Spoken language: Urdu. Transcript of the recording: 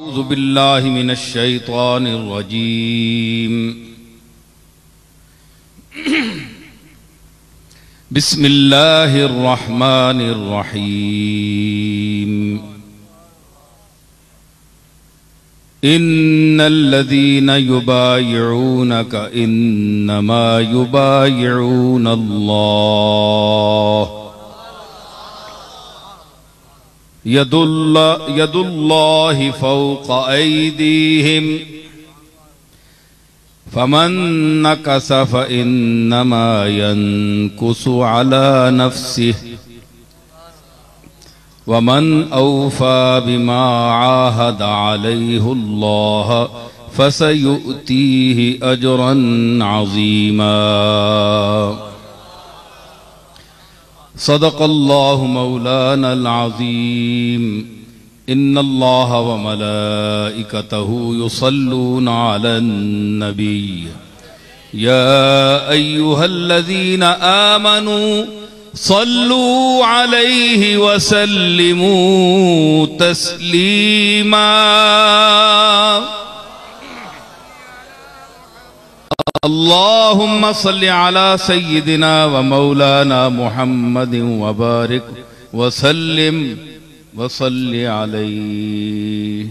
أعوذ بالله من الشيطان الرجيم. بسم الله الرحمن الرحيم. إن الذين يبايعونك إنما يبايعون الله يد الله فوق أيديهم فمن نكث فإنما ينكث على نفسه ومن أوفى بما عاهد عليه الله فسيؤتيه أجرا عظيما. صدق الله مولانا العظيم. إن الله وملائكته يصلون على النبي يا أيها الذين آمنوا صلوا عليه وسلموا تسليما. اللهم صل على سيدنا ومولانا محمد وبارك وسلم وصل عليه.